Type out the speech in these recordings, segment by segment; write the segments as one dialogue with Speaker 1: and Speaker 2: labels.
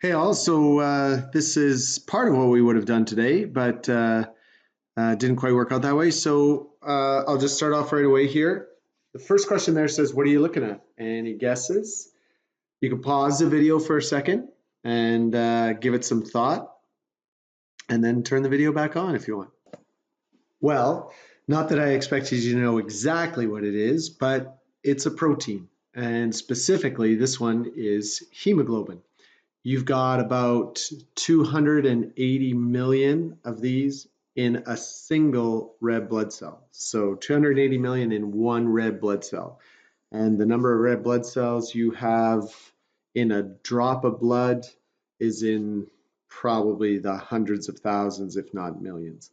Speaker 1: Hey, also, this is part of what we would have done today, but didn't quite work out that way. So I'll just start off right away here. The first question there says, what are you looking at? Any guesses? You can pause the video for a second and give it some thought, and then turn the video back on if you want. Well, not that I expected you to know exactly what it is, but it's a protein. And specifically, this one is hemoglobin. You've got about 280 million of these in a single red blood cell. So 280 million in one red blood cell. And the number of red blood cells you have in a drop of blood is in probably the hundreds of thousands, if not millions.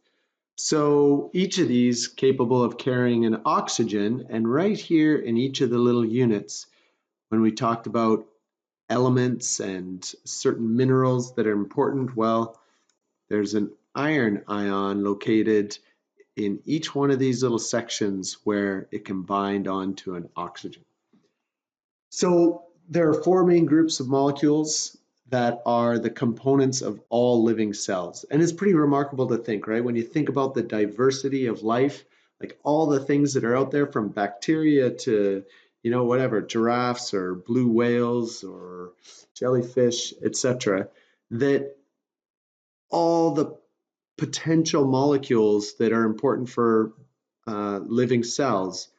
Speaker 1: So each of these capable of carrying an oxygen, and right here in each of the little units, when we talked about elements and certain minerals that are important, well, there's an iron ion located in each one of these little sections where it can bind onto an oxygen. So there are four main groups of molecules that are the components of all living cells. And it's pretty remarkable to think, right? When you think about the diversity of life, like all the things that are out there from bacteria to, whatever, giraffes or blue whales or jellyfish, etc., that all the potential molecules that are important for living cells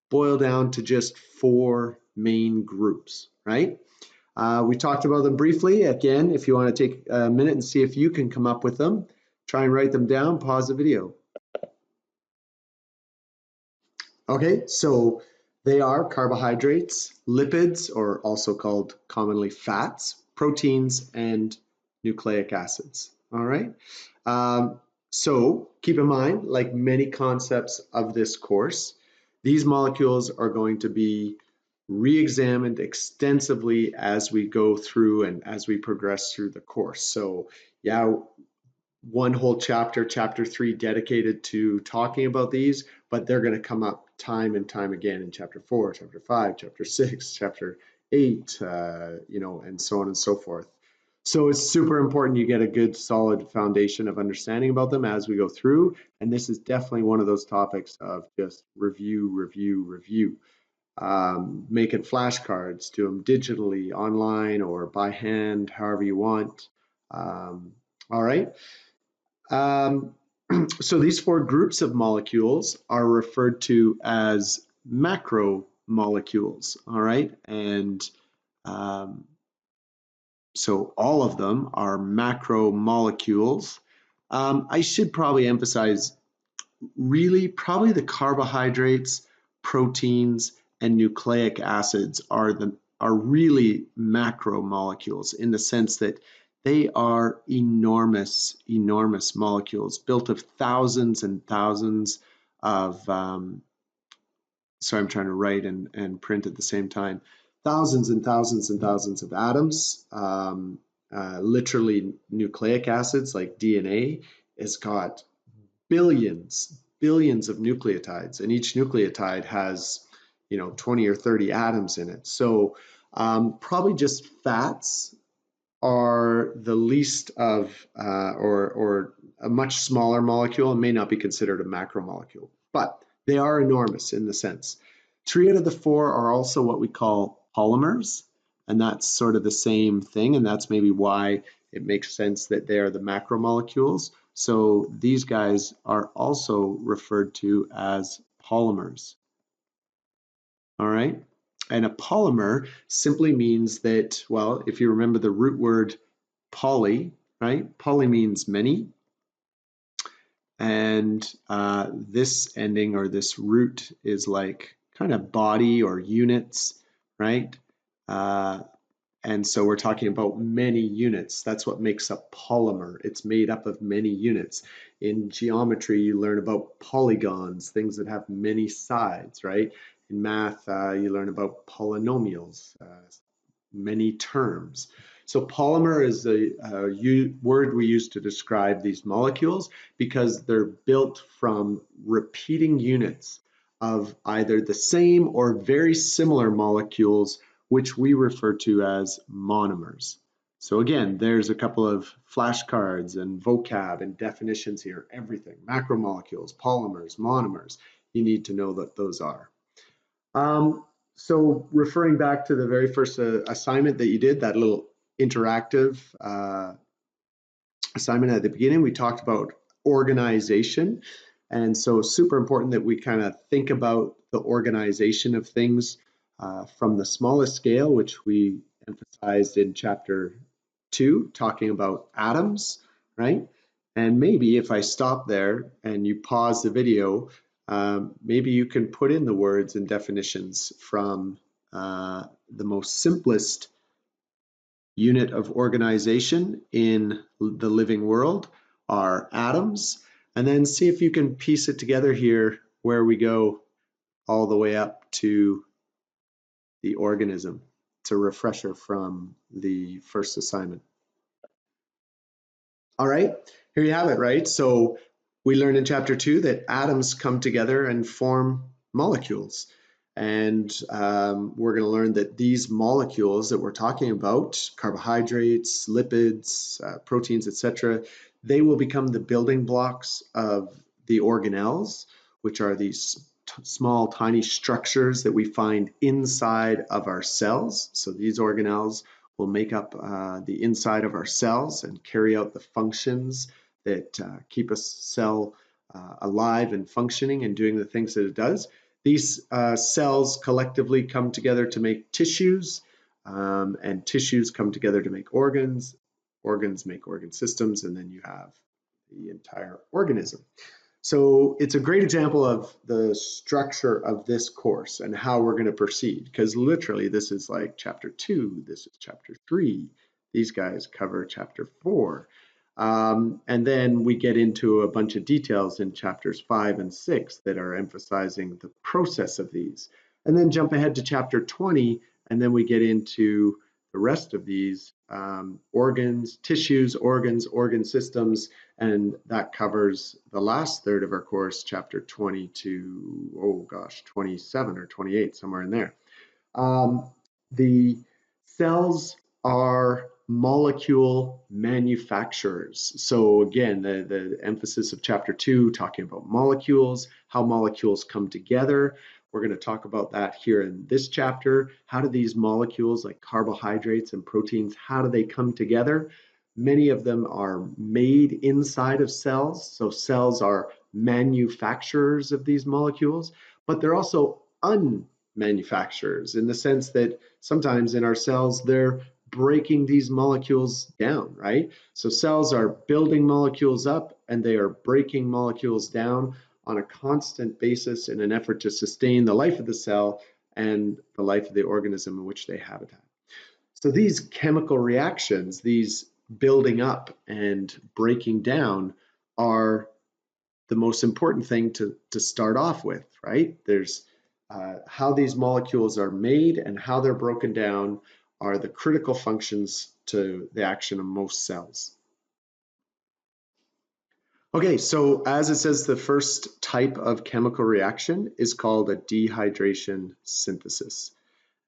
Speaker 1: boil down to just four main groups, right? We talked about them briefly. Again, if you want to take a minute and see if you can come up with them, try and write them down, pause the video. Okay, so they are carbohydrates, lipids, or also called commonly fats, proteins, and nucleic acids. All right. So keep in mind, like many concepts of this course, these molecules are going to be re-examined extensively as we go through and as we progress through the course. So yeah, one whole chapter, chapter 3, dedicated to talking about these, but they're going to come up time and time again in chapter 4, chapter 5, chapter 6, chapter 8, and so on and so forth. So it's super important you get a good solid foundation of understanding about them as we go through. And this is definitely one of those topics of just review, review, review. Making flashcards, do them digitally, online, or by hand, however you want. All right. Um, so these four groups of molecules are referred to as macromolecules, all right? And um, so all of them are macromolecules. I should probably emphasize really probably the carbohydrates, proteins, and nucleic acids are really macromolecules in the sense that they are enormous, enormous molecules built of thousands and thousands of, sorry, I'm trying to write and print at the same time, thousands and thousands and thousands of atoms, literally nucleic acids like DNA has got billions of nucleotides, and each nucleotide has 20 or 30 atoms in it. So probably just fats are the least of or a much smaller molecule and may not be considered a macromolecule, but they are enormous in the sense. Three out of the four are also what we call polymers, and that's sort of the same thing, and that's maybe why it makes sense that they are the macromolecules. So these guys are also referred to as polymers. All right. And a polymer simply means that, well, if you remember the root word poly, right? Poly means many. And this ending or this root is like kind of body or units, right? Uh, and so we're talking about many units. That's what makes a polymer. It's made up of many units. In geometry, you learn about polygons, things that have many sides, right? In math, you learn about polynomials, many terms. So polymer is a word we use to describe these molecules because they're built from repeating units of either the same or very similar molecules, which we refer to as monomers. So again, there's a couple of flashcards and vocab and definitions here, everything, macromolecules, polymers, monomers, you need to know what those are. So referring back to the very first assignment that you did, that little interactive assignment at the beginning, we talked about organization. And so super important that we kind of think about the organization of things from the smallest scale, which we emphasized in chapter 2, talking about atoms, right? And maybe if I stop there and you pause the video, maybe you can put in the words and definitions from the most simplest unit of organization in the living world are atoms, and then see if you can piece it together here where we go all the way up to the organism. It's a refresher from the first assignment. All right, here you have it, right? So we learned in chapter 2 that atoms come together and form molecules. And we're going to learn that these molecules that we're talking about, carbohydrates, lipids, proteins, etc., they will become the building blocks of the organelles, which are these small, tiny structures that we find inside of our cells. So these organelles will make up the inside of our cells and carry out the functions that keep a cell alive and functioning and doing the things that it does. These cells collectively come together to make tissues, and tissues come together to make organs. Organs make organ systems, and then you have the entire organism. So it's a great example of the structure of this course and how we're going to proceed, because literally this is like chapter 2, this is chapter 3. These guys cover chapter 4. And then we get into a bunch of details in chapters 5 and 6 that are emphasizing the process of these. And then jump ahead to chapter 20, and then we get into the rest of these organs, tissues, organ systems, and that covers the last third of our course, chapter 20 to, 27 or 28, somewhere in there. The cells are molecule manufacturers. So again, the emphasis of chapter 2, talking about molecules, how molecules come together. We're going to talk about that here in this chapter. How do these molecules like carbohydrates and proteins, how do they come together? Many of them are made inside of cells. So cells are manufacturers of these molecules, but they're also unmanufacturers in the sense that sometimes in our cells, they're breaking these molecules down, right? So cells are building molecules up and they are breaking molecules down on a constant basis in an effort to sustain the life of the cell and the life of the organism in which they habitat. So these chemical reactions, these building up and breaking down, are the most important thing to start off with, right? There's how these molecules are made and how they're broken down are the critical functions to the action of most cells. Okay, so as it says, the first type of chemical reaction is called a dehydration synthesis.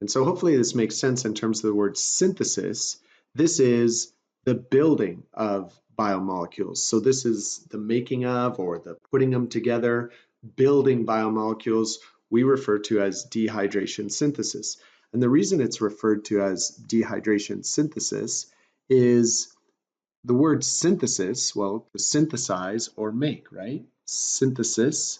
Speaker 1: And so hopefully this makes sense in terms of the word synthesis. This is the building of biomolecules. So this is the making of or the putting them together, building biomolecules we refer to as dehydration synthesis. And the reason it's referred to as dehydration synthesis is the word synthesis, well, to synthesize or make, right? Synthesis,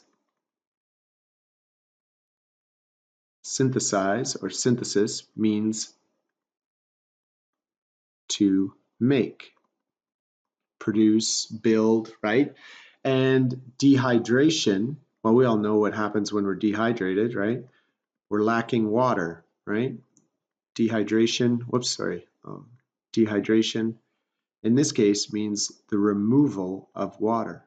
Speaker 1: synthesize or synthesis means to make, produce, build, right? And dehydration, well, we all know what happens when we're dehydrated, right? We're lacking water, right? Dehydration, dehydration in this case means the removal of water,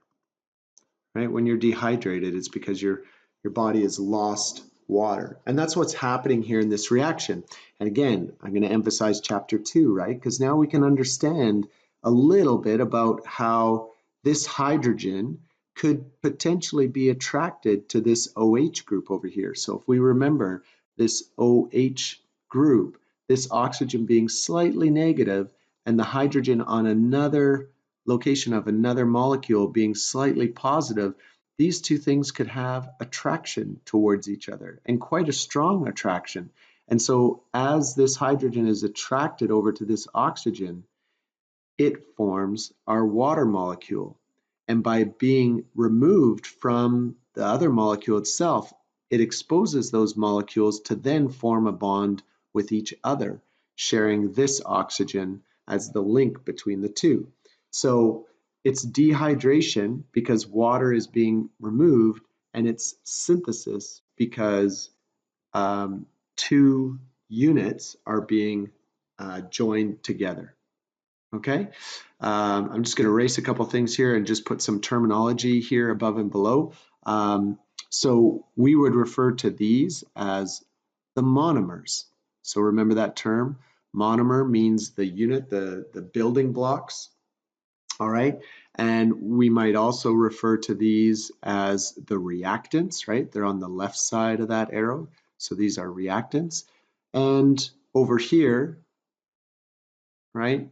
Speaker 1: right? When you're dehydrated, it's because your body has lost water. And that's what's happening here in this reaction. And again, I'm going to emphasize chapter 2, right? Because now we can understand a little bit about how this hydrogen could potentially be attracted to this OH group over here. So if we remember this OH group, this oxygen being slightly negative, and the hydrogen on another location of another molecule being slightly positive, these two things could have attraction towards each other, and quite a strong attraction. And so as this hydrogen is attracted over to this oxygen, it forms our water molecule. And by being removed from the other molecule itself, it exposes those molecules to then form a bond with each other, sharing this oxygen as the link between the two. So it's dehydration because water is being removed, and it's synthesis because two units are being joined together. Okay, I'm just going to erase a couple things here and just put some terminology here above and below. So we would refer to these as the monomers. So remember that term. Monomer means the unit, the building blocks. All right, and we might also refer to these as the reactants, right? They're on the left side of that arrow. So these are reactants. And over here, right?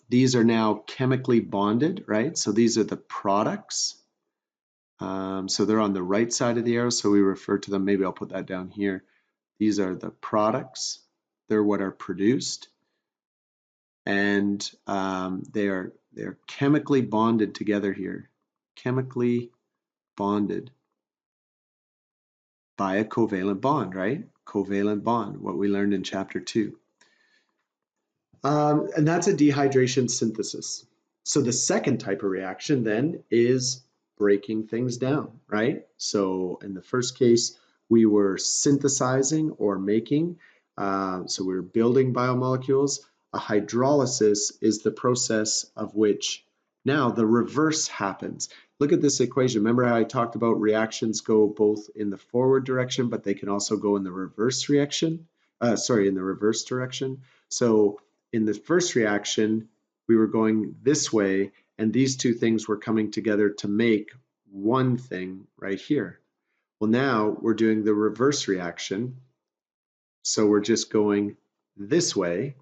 Speaker 1: These are now chemically bonded, right? So these are the products. So they're on the right side of the arrow, so we refer to them, maybe I'll put that down here. These are the products. They're what are produced. And they're chemically bonded together here. Chemically bonded by a covalent bond, right? Covalent bond, what we learned in chapter 2. And that's a dehydration synthesis. So the second type of reaction then is breaking things down, right? So in the first case, we were synthesizing or making, so we were building biomolecules. A hydrolysis is the process of which now the reverse happens. Look at this equation. Remember how I talked about reactions go both in the forward direction, but they can also go in the reverse reaction? In the reverse direction. So in the first reaction, we were going this way, and these two things were coming together to make one thing right here. Well, now we're doing the reverse reaction. So we're just going this way,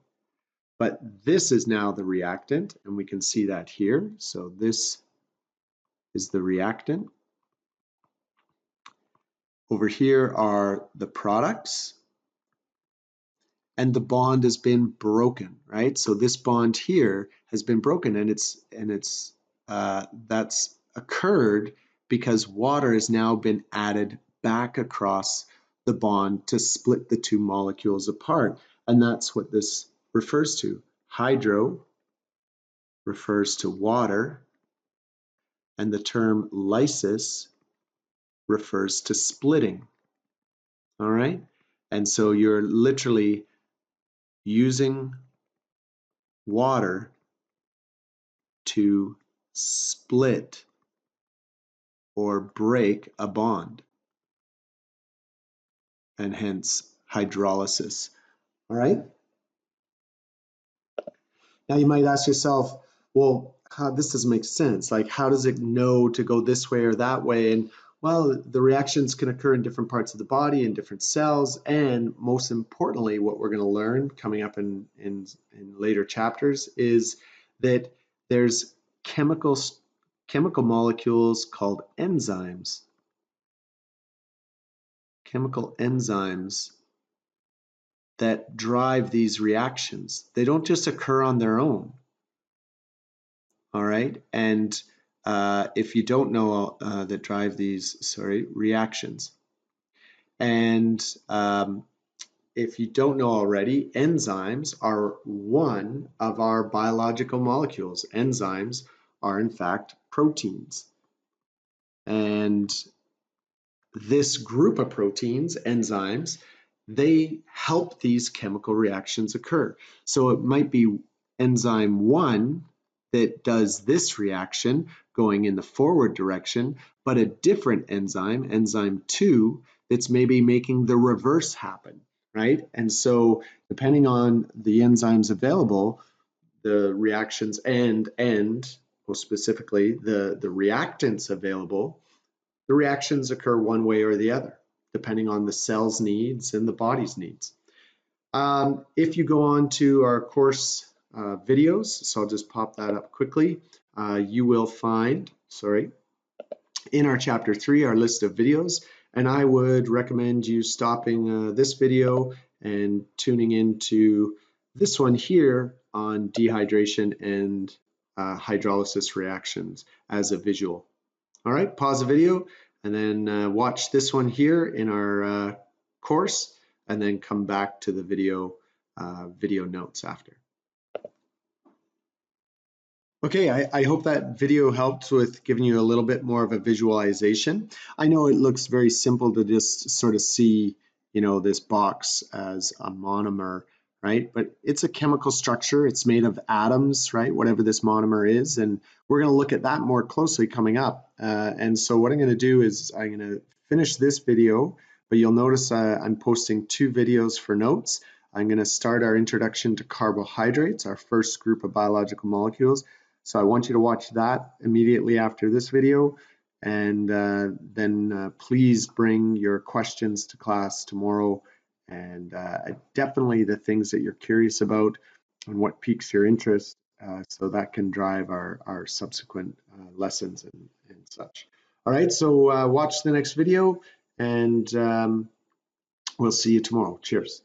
Speaker 1: but this is now the reactant, and we can see that here. So this is the reactant. Over here are the products, and the bond has been broken, right? So this bond here has been broken, and that's occurred because water has now been added back across the bond to split the two molecules apart, and that's what this refers to. Hydro refers to water, and the term lysis refers to splitting. All right, and so you're literally using water to split or break a bond, and hence hydrolysis. All right. Now you might ask yourself, well, this doesn't make sense. Like, how does it know to go this way or that way? And well, the reactions can occur in different parts of the body, in different cells, and most importantly, what we're going to learn coming up in later chapters is that there's chemical molecules called enzymes. Chemical enzymes that drive these reactions. They don't just occur on their own. All right, and if you don't know that drive these, reactions. And if you don't know already, enzymes are one of our biological molecules. Enzymes are in fact proteins. And this group of proteins, enzymes, they help these chemical reactions occur. So it might be enzyme 1 that does this reaction going in the forward direction, but a different enzyme, enzyme 2, that's maybe making the reverse happen, right? And so depending on the enzymes available, the reactions and most specifically the reactants available, the reactions occur one way or the other, depending on the cell's needs and the body's needs. If you go on to our course videos. So I'll just pop that up quickly. You will find, in our chapter 3, our list of videos, and I would recommend you stopping this video and tuning into this one here on dehydration and hydrolysis reactions as a visual. All right, pause the video and then watch this one here in our course, and then come back to the video notes after. Okay, I hope that video helped with giving you a little bit more of a visualization. I know it looks very simple to just sort of see, this box as a monomer, right? But it's a chemical structure. It's made of atoms, right? Whatever this monomer is. And we're going to look at that more closely coming up. And so what I'm going to do is I'm going to finish this video, but you'll notice I'm posting 2 videos for notes. I'm going to start our introduction to carbohydrates, our first group of biological molecules. So I want you to watch that immediately after this video, and then please bring your questions to class tomorrow, and definitely the things that you're curious about and what piques your interest, so that can drive our subsequent lessons and such. All right, so watch the next video, and we'll see you tomorrow. Cheers.